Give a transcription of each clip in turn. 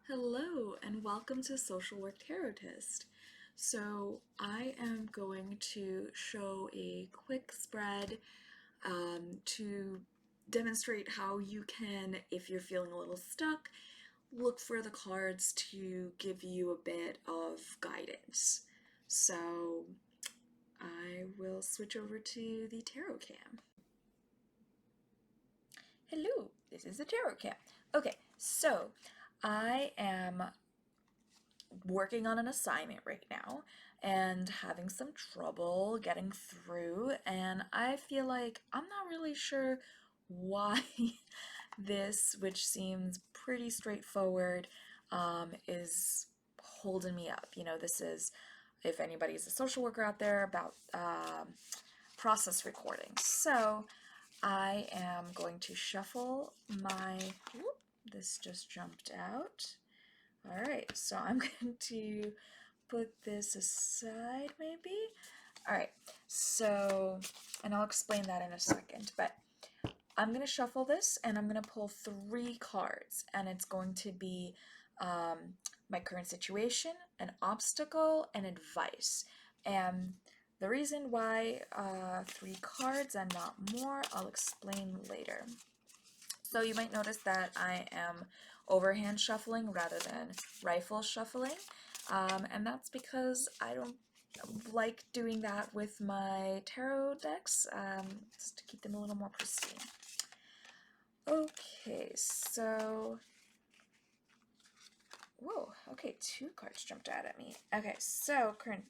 Hello and welcome to Social Work Tarotist. So I am going to show a quick spread to demonstrate how you can, if you're feeling a little stuck, look for the cards to give you a bit of guidance. So I will switch over to the tarot cam. Hello, this is the tarot cam. Okay, so I am working on an assignment right now and having some trouble getting through, and I feel like I'm not really sure why this, which seems pretty straightforward, is holding me up. This is, if anybody's a social worker out there, about process recording. So I am going to shuffle my, whoop, this just jumped out. All right, so I'm going to put this aside maybe. All right, so, and I'll explain that in a second, but I'm going to shuffle this and I'm going to pull 3 cards, and it's going to be my current situation, an obstacle, and advice. And the reason why 3 cards and not more, I'll explain later. So you might notice that I am overhand shuffling rather than rifle shuffling, and that's because I don't like doing that with my tarot decks, just to keep them a little more pristine. Okay, so, whoa, okay, 2 cards jumped out at me. Okay, so current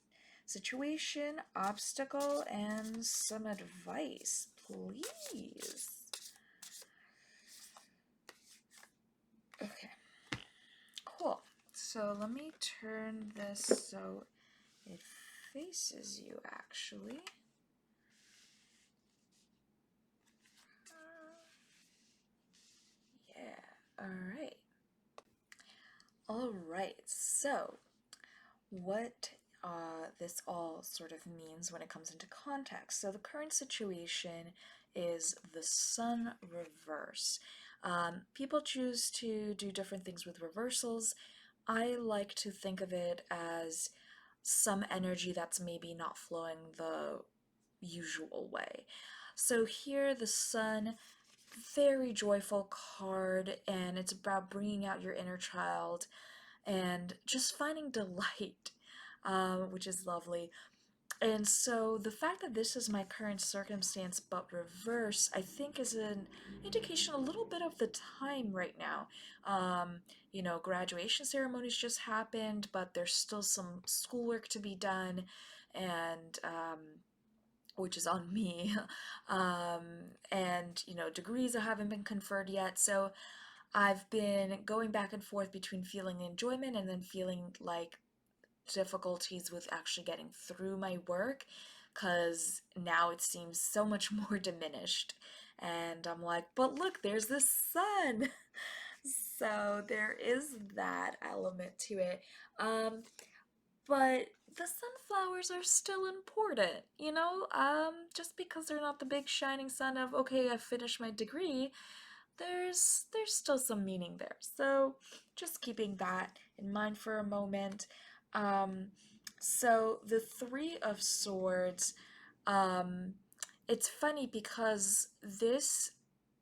situation, obstacle, and some advice, please. Okay, cool. So let me turn this so it faces you, actually. Yeah, alright. Alright, so what this all sort of means when it comes into context. So the current situation is the Sun reverse. People choose to do different things with reversals. I like to think of it as some energy that's maybe not flowing the usual way. So here the Sun, very joyful card, and it's about bringing out your inner child and just finding delight, which is lovely. And so the fact that this is my current circumstance but reverse, I think is an indication a little bit of the time right now. Graduation ceremonies just happened, but there's still some schoolwork to be done, and which is on me. And degrees haven't been conferred yet. So I've been going back and forth between feeling enjoyment and then feeling like difficulties with actually getting through my work, because now it seems so much more diminished. And I'm like, but look, there's the Sun. So there is that element to it. But the sunflowers are still important, just because they're not the big shining sun of, okay, I finished my degree, there's still some meaning there. So just keeping that in mind for a moment. So the 3 of Swords, it's funny because this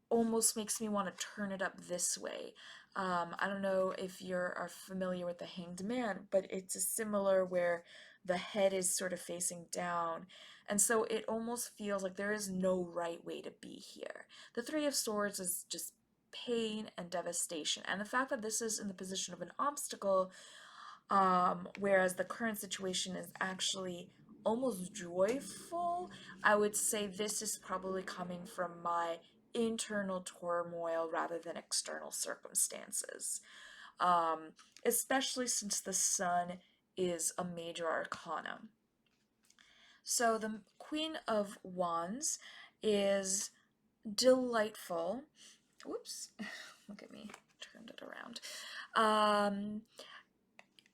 almost makes me want to turn it up this way. I don't know if are familiar with the Hanged Man, but it's a similar where the head is sort of facing down, and so it almost feels like there is no right way to be here. The 3 of Swords is just pain and devastation, and the fact that this is in the position of an obstacle, whereas the current situation is actually almost joyful, I would say this is probably coming from my internal turmoil rather than external circumstances. Especially since the Sun is a major arcana. So the Queen of Wands is delightful. Whoops, look at me, turned it around.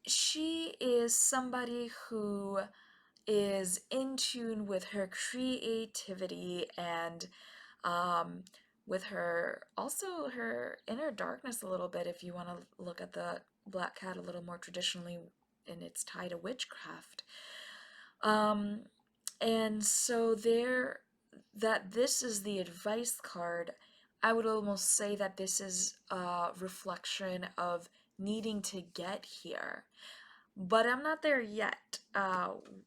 She is somebody who is in tune with her creativity and with her, also her inner darkness a little bit, if you want to look at the black cat a little more traditionally in its tie to witchcraft. Um, and so there, that this is the advice card, I would almost say that this is a reflection of needing to get here. But I'm not there yet.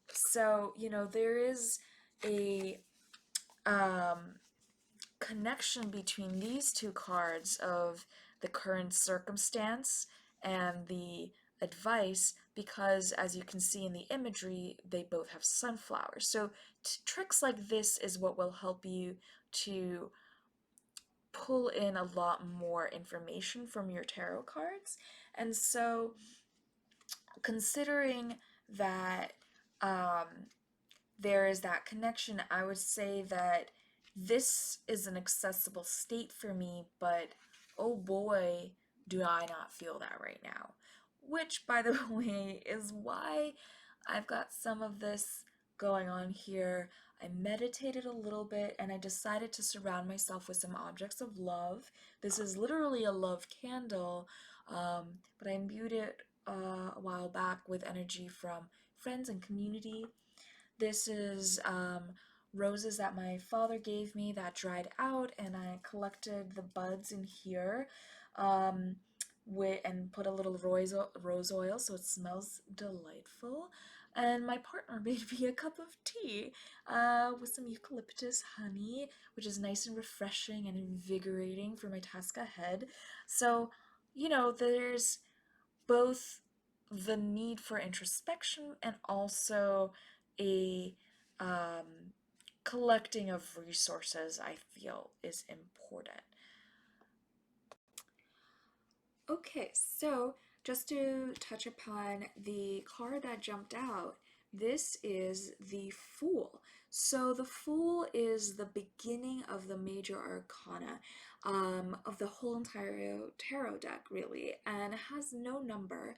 So, there is a um, connection between these two cards of the current circumstance and the advice, because as you can see in the imagery, they both have sunflowers. So tricks like this is what will help you to pull in a lot more information from your tarot cards. And so considering that um, there is that connection, I would say that this is an accessible state for me, but oh boy, do I not feel that right now. Which, by the way, is why I've got some of this going on here. I meditated a little bit and I decided to surround myself with some objects of love. This is literally a love candle, but I imbued it a while back with energy from friends and community. This is roses that my father gave me that dried out, and I collected the buds in here um, and put a little rose oil so it smells delightful. And my partner made me a cup of tea with some eucalyptus honey, which is nice and refreshing and invigorating for my task ahead. So, there's both the need for introspection and also a um, collecting of resources, I feel is important. Okay, so just to touch upon the card that jumped out, this is the Fool. So the Fool is the beginning of the major arcana of the whole entire tarot deck, really, and it has no number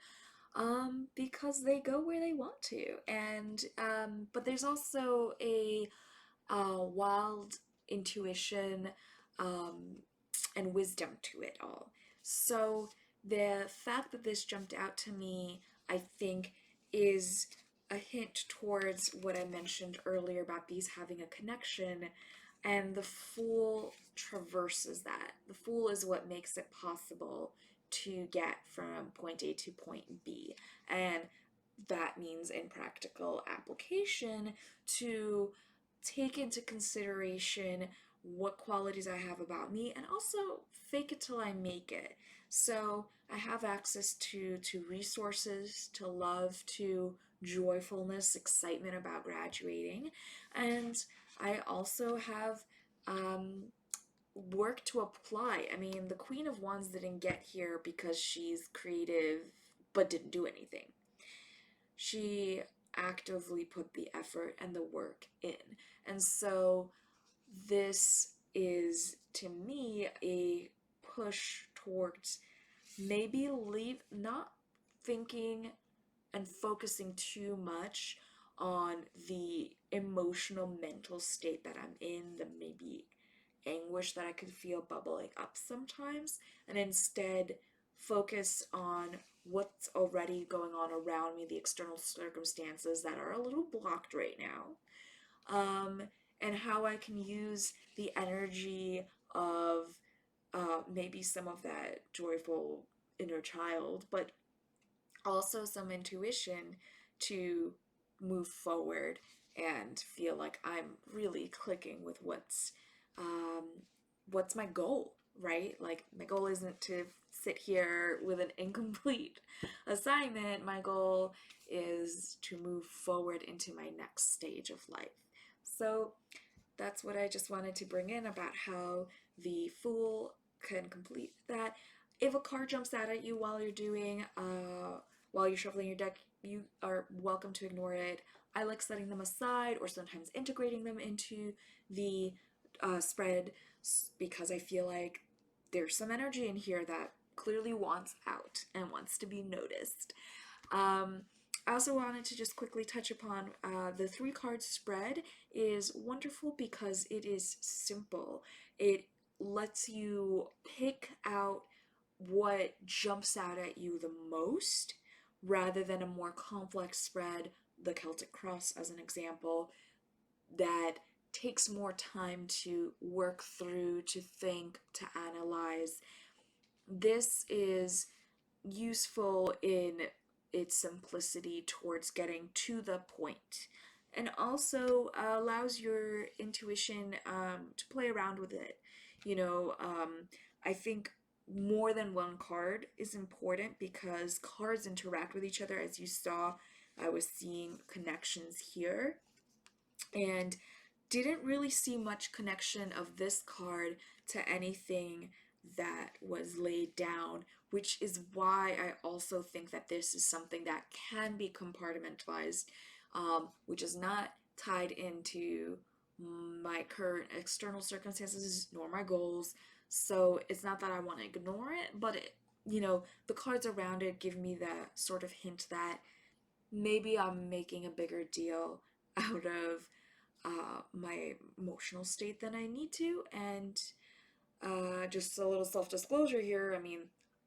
because they go where they want to. And but there's also a wild intuition um, and wisdom to it all. So the fact that this jumped out to me, I think, is a hint towards what I mentioned earlier about these having a connection, and the Fool traverses that. The Fool is what makes it possible to get from point A to point B, and that means in practical application to take into consideration what qualities I have about me and also fake it till I make it. So I have access to resources, to love, to joyfulness, excitement about graduating, and I also have work to apply. I mean, the Queen of Wands didn't get here because she's creative but didn't do anything. She actively put the effort and the work in. And so this is, to me, a push towards maybe not thinking and focusing too much on the emotional mental state that I'm in, the maybe anguish that I could feel bubbling up sometimes, and instead focus on what's already going on around me, the external circumstances that are a little blocked right now, um, and how I can use the energy of maybe some of that joyful inner child, but also some intuition to move forward and feel like I'm really clicking with um, what's my goal, right? Like my goal isn't to sit here with an incomplete assignment. My goal is to move forward into my next stage of life. So that's what I just wanted to bring in about how the Fool can complete that. If a card jumps out at you while you're shuffling your deck, you are welcome to ignore it. I like setting them aside or sometimes integrating them into the spread because I feel like there's some energy in here that clearly wants out and wants to be noticed. Um, I also wanted to just quickly touch upon the 3 card spread is wonderful because it is simple. It lets you pick out what jumps out at you the most rather than a more complex spread, the Celtic cross as an example, that takes more time to work through, to think, to analyze. This is useful in its simplicity towards getting to the point, and also allows your intuition to play around with it. I think more than one card is important because cards interact with each other. As you saw, I was seeing connections here, and didn't really see much connection of this card to anything that was laid down, which is why I also think that this is something that can be compartmentalized, which is not tied into my current external circumstances nor my goals. So it's not that I want to ignore it, but the cards around it give me the sort of hint that maybe I'm making a bigger deal out of my emotional state than I need to. And just a little self disclosure here. I mean,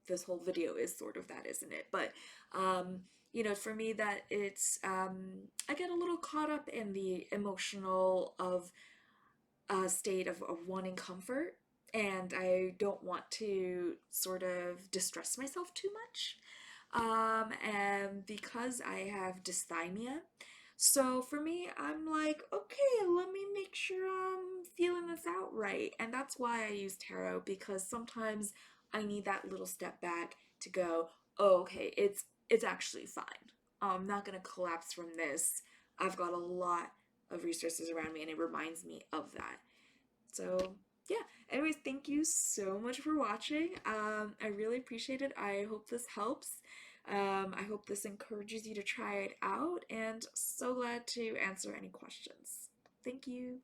this whole video is sort of that, isn't it? But for me, that it's I get a little caught up in the emotional of state of wanting comfort, and I don't want to sort of distress myself too much. And because I have dysthymia, so for me, I'm like, okay, let me make sure I'm feeling this out right. And that's why I use tarot, because sometimes I need that little step back to go, oh, okay, it's actually fine. I'm not gonna collapse from this. I've got a lot of resources around me, and it reminds me of that. So yeah. Anyways, thank you so much for watching. I really appreciate it. I hope this helps. I hope this encourages you to try it out, and so glad to answer any questions. Thank you.